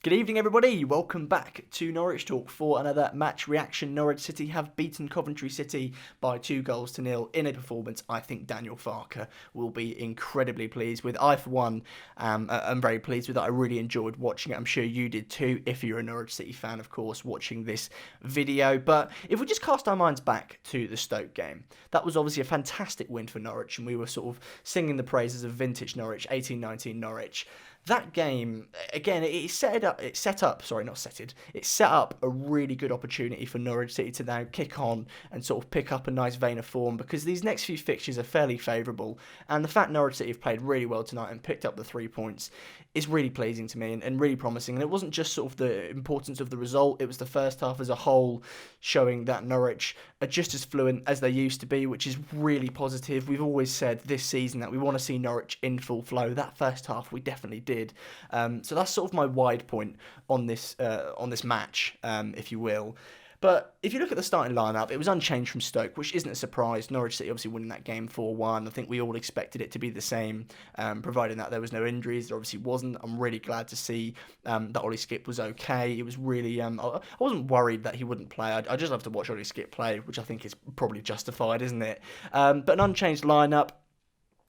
Good evening, everybody. Welcome back to Norwich Talk for another match reaction. Norwich City have beaten Coventry City by 2-0 in a performance I think Daniel Farke will be incredibly pleased with. I, for one, am very pleased with it. I really enjoyed watching it. I'm sure you did too, if you're a Norwich City fan, of course, watching this video. But if we just cast our minds back to the Stoke game, that was obviously a fantastic win for Norwich, and we were sort of singing the praises of vintage Norwich, 18-19 Norwich. That game, again, it set up a really good opportunity for Norwich City to now kick on and sort of pick up a nice vein of form, because these next few fixtures are fairly favourable, and the fact Norwich City have played really well tonight and picked up the 3 points is really pleasing to me and really promising. And it wasn't just sort of the importance of the result, it was the first half as a whole showing that Norwich are just as fluent as they used to be, which is really positive. We've always said this season that we want to see Norwich in full flow. That first half we definitely did. So that's sort of my wide point on this match, if you will. But if you look at the starting lineup, it was unchanged from Stoke, which isn't a surprise. Norwich City obviously winning that game 4-1. I think we all expected it to be the same, providing that there was no injuries. There obviously wasn't. I'm really glad to see that Ollie Skipp was okay. It was really... I wasn't worried that he wouldn't play. I just love to watch Ollie Skipp play, which I think is probably justified, isn't it? But an unchanged lineup.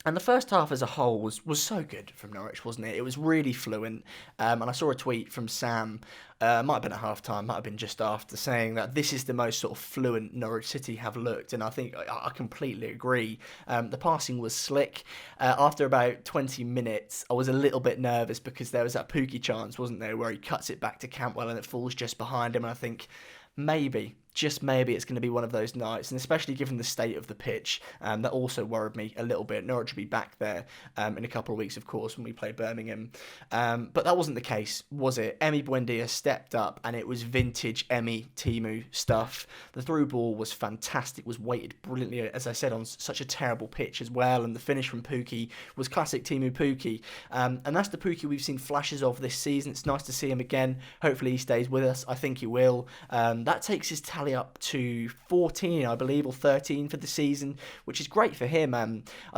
And the first half as a whole was so good from Norwich, wasn't it? It was really fluent. And I saw a tweet from Sam, might have been at half-time, might have been just after, saying that this is the most sort of fluent Norwich City have looked. And I think I completely agree. The passing was slick. After about 20 minutes, I was a little bit nervous because there was that Pukki chance, wasn't there, where he cuts it back to Cantwell and it falls just behind him. And I think maybe, just maybe, it's going to be one of those nights, and especially given the state of the pitch, that also worried me a little bit. Norwich will be back there in a couple of weeks, of course, when we play Birmingham. But that wasn't the case, was it? Emi Buendia stepped up, and it was vintage Teemu stuff. The through ball was fantastic, was weighted brilliantly, as I said, on such a terrible pitch as well, and the finish from Pukki was classic Teemu Pukki. And that's the Pukki we've seen flashes of this season. It's nice to see him again. Hopefully he stays with us. I think he will. That takes his tally up to 14, I believe, or 13 for the season, which is great for him. I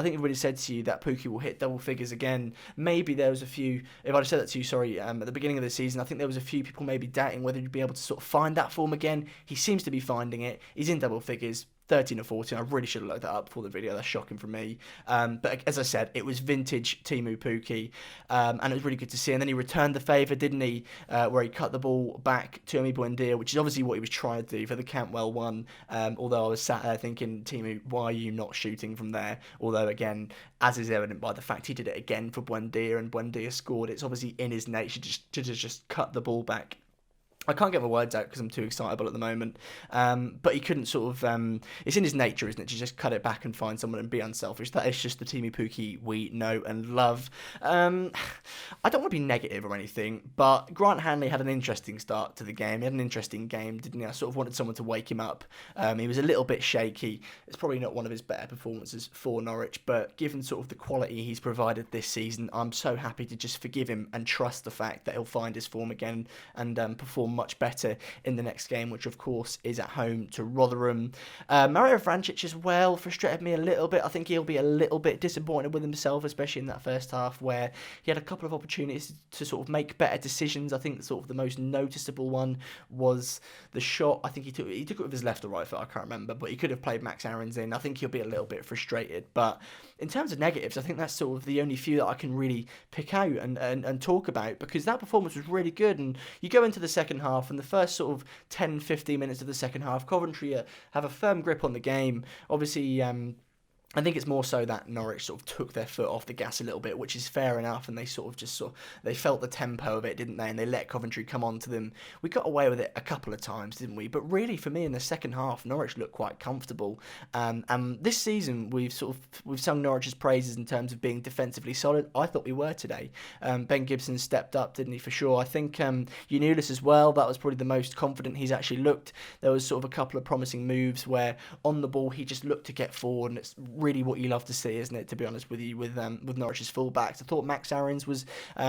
think everybody said to you that Pukki will hit double figures again. Maybe there was a few, if I'd said that to you, sorry, at the beginning of the season, I think there was a few people maybe doubting whether he'd be able to sort of find that form again. He seems to be finding it. He's in double figures. 13 or 14. I really should have looked that up before the video. That's shocking from me. But as I said, it was vintage Teemu Pukki, and it was really good to see. And then he returned the favour, didn't he? Where he cut the ball back to Emi Buendia, which is obviously what he was trying to do for the Cantwell one. Although I was sat there thinking, Teemu, why are you not shooting from there? Although, again, as is evident by the fact he did it again for Buendia, and Buendia scored, it's obviously in his nature to just cut the ball back. I can't get my words out because I'm too excitable at the moment. But he couldn't sort of... it's in his nature, isn't it, to just cut it back and find someone and be unselfish. That is just the Teemu Pukki we know and love. I don't want to be negative or anything, but Grant Hanley had an interesting start to the game. He had an interesting game, didn't he? I sort of wanted someone to wake him up. He was a little bit shaky. It's probably not one of his better performances for Norwich, but given sort of the quality he's provided this season, I'm so happy to just forgive him and trust the fact that he'll find his form again and perform much better in the next game, which of course is at home to Rotherham. Mario Vrancic as well frustrated me a little bit. I think he'll be a little bit disappointed with himself, especially in that first half where he had a couple of opportunities to sort of make better decisions. I think sort of the most noticeable one was the shot. I think he took it with his left or right foot, I can't remember, but he could have played Max Aarons in. I think he'll be a little bit frustrated, but in terms of negatives, I think that's sort of the only few that I can really pick out and talk about, because that performance was really good. And you go into the second half, and the first sort of 10-15 minutes of the second half, Coventry have a firm grip on the game. Obviously, I think it's more so that Norwich sort of took their foot off the gas a little bit, which is fair enough, and they they felt the tempo of it, didn't they? And they let Coventry come on to them. We got away with it a couple of times, didn't we? But really, for me, in the second half, Norwich looked quite comfortable. And this season, we've sung Norwich's praises in terms of being defensively solid. I thought we were today. Ben Gibson stepped up, didn't he? For sure. I think Eunulis as well. That was probably the most confident he's actually looked. There was sort of a couple of promising moves where on the ball he just looked to get forward, and it's really what you love to see, isn't it? To be honest with you, with Norwich's fullbacks, I thought Max Aarons was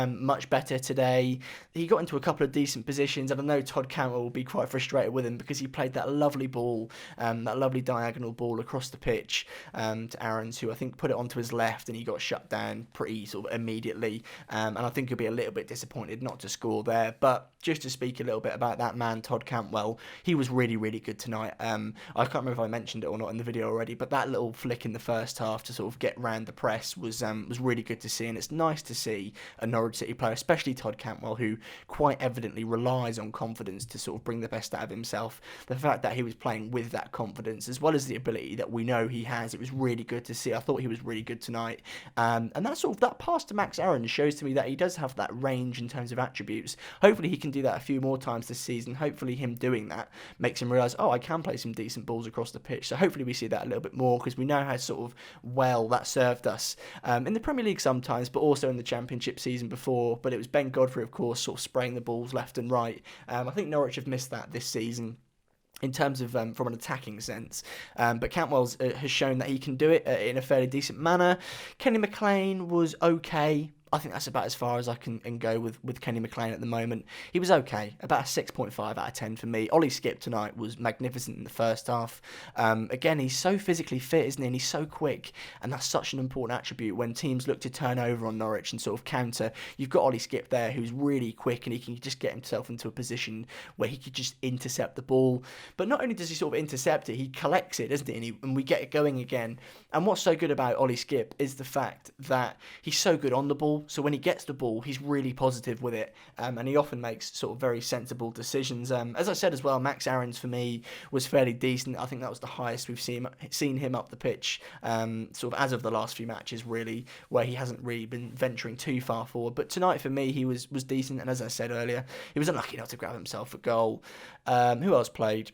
much better today. He got into a couple of decent positions, and I know Todd Cantwell will be quite frustrated with him because he played that lovely ball, that lovely diagonal ball across the pitch to Aarons, who I think put it onto his left, and he got shut down pretty sort of immediately. And I think he'll be a little bit disappointed not to score there. But just to speak a little bit about that man, Todd Cantwell, he was really, really good tonight. I can't remember if I mentioned it or not in the video already, but that little flick in the first half to sort of get round the press was really good to see, and it's nice to see a Norwich City player, especially Todd Cantwell, who quite evidently relies on confidence to sort of bring the best out of himself. The fact that he was playing with that confidence, as well as the ability that we know he has, it was really good to see. I thought he was really good tonight, and that pass to Max Aarons shows to me that he does have that range in terms of attributes. Hopefully he can do that a few more times this season. Hopefully him doing that makes him realise, I can play some decent balls across the pitch. So hopefully we see that a little bit more, because we know how sort of well that served us in the Premier League sometimes, but also in the Championship season before. But it was Ben Godfrey, of course, sort of spraying the balls left and right. I think Norwich have missed that this season in terms of from an attacking sense, but Cantwell has shown that he can do it in a fairly decent manner. Kenny McLean was okay. I think that's about as far as I can go with Kenny McLean at the moment. He was okay, about a 6.5 out of 10 for me. Ollie Skipp tonight was magnificent in the first half. Again, he's so physically fit, isn't he? And he's so quick, and that's such an important attribute when teams look to turn over on Norwich and sort of counter. You've got Ollie Skipp there, who's really quick, and he can just get himself into a position where he could just intercept the ball. But not only does he sort of intercept it, he collects it, doesn't he? And we get it going again. And what's so good about Ollie Skipp is the fact that he's so good on the ball. So when he gets the ball, he's really positive with it, and he often makes sort of very sensible decisions. As I said as well, Max Aarons for me was fairly decent. I think that was the highest we've seen him up the pitch, sort of as of the last few matches, really, where he hasn't really been venturing too far forward. But tonight for me, he was decent, and as I said earlier, he was unlucky not to grab himself a goal. Who else played?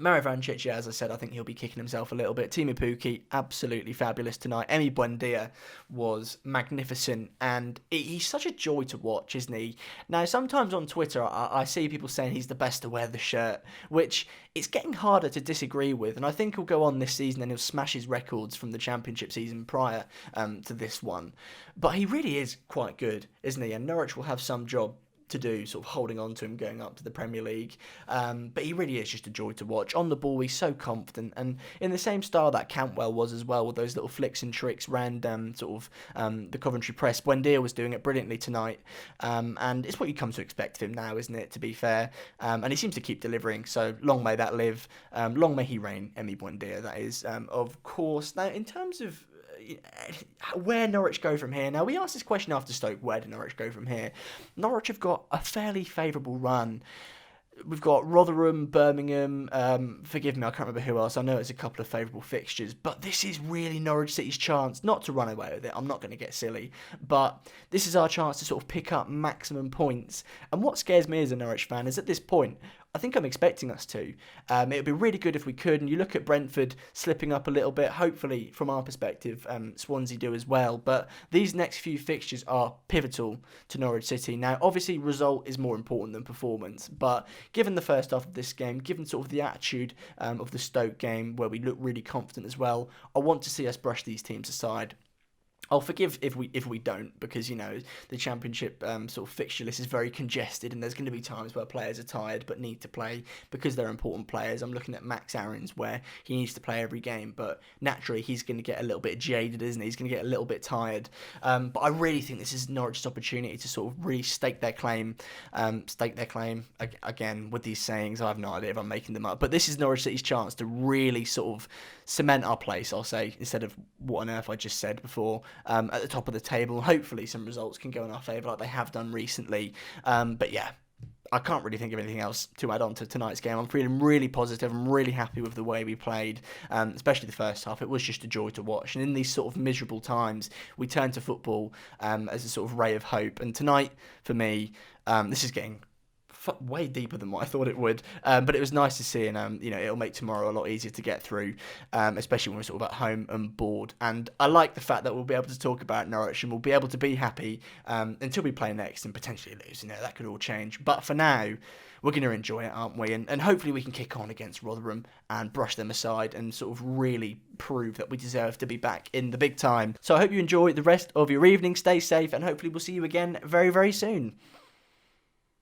Mario Vrancic, as I said, I think he'll be kicking himself a little bit. Teemu Pukki, absolutely fabulous tonight. Emi Buendia was magnificent, and he's such a joy to watch, isn't he? Now, sometimes on Twitter, I see people saying he's the best to wear the shirt, which it's getting harder to disagree with, and I think he'll go on this season and he'll smash his records from the Championship season prior to this one. But he really is quite good, isn't he? And Norwich will have some job to do, sort of holding on to him going up to the Premier League. But he really is just a joy to watch. On the ball, he's so confident, and in the same style that Cantwell was as well, with those little flicks and tricks round the Coventry press. Buendia was doing it brilliantly tonight, and it's what you come to expect of him now, isn't it, to be fair? And he seems to keep delivering, so long may that live. Long may he reign, Emi Buendia, that is, of course. Now, in terms of where Norwich go from here. Now, we asked this question after Stoke, where do Norwich go from here? Norwich have got a fairly favourable run. We've got Rotherham, Birmingham, forgive me, I can't remember who else. I know it's a couple of favourable fixtures, but this is really Norwich City's chance, not to run away with it, I'm not going to get silly, but this is our chance to sort of pick up maximum points. And what scares me as a Norwich fan is at this point, I think I'm expecting us to. It would be really good if we could, and you look at Brentford slipping up a little bit, hopefully from our perspective, Swansea do as well, but these next few fixtures are pivotal to Norwich City. Now, obviously, result is more important than performance, but given the first half of this game, given sort of the attitude of the Stoke game, where we look really confident as well, I want to see us brush these teams aside. I'll forgive if we don't, because, you know, the Championship sort of fixture list is very congested, and there's going to be times where players are tired but need to play because they're important players. I'm looking at Max Aarons, where he needs to play every game, but naturally he's going to get a little bit jaded, isn't he? He's going to get a little bit tired. But I really think this is Norwich's opportunity to sort of really stake their claim. Again, with these sayings, I have no idea if I'm making them up, but this is Norwich City's chance to really sort of cement our place, I'll say, instead of what on earth I just said before. At the top of the table. Hopefully some results can go in our favour like they have done recently. But yeah, I can't really think of anything else to add on to tonight's game. I'm feeling really positive. I'm really happy with the way we played, especially the first half. It was just a joy to watch. And in these sort of miserable times, we turn to football as a sort of ray of hope. And tonight, for me, this is getting way deeper than what I thought it would. But it was nice to see, and it'll make tomorrow a lot easier to get through, especially when we're sort of at home and bored. And I like the fact that we'll be able to talk about Norwich and we'll be able to be happy until we play next and potentially lose. That could all change. But for now, we're going to enjoy it, aren't we? And hopefully we can kick on against Rotherham and brush them aside and sort of really prove that we deserve to be back in the big time. So I hope you enjoy the rest of your evening. Stay safe, and hopefully we'll see you again very, very soon.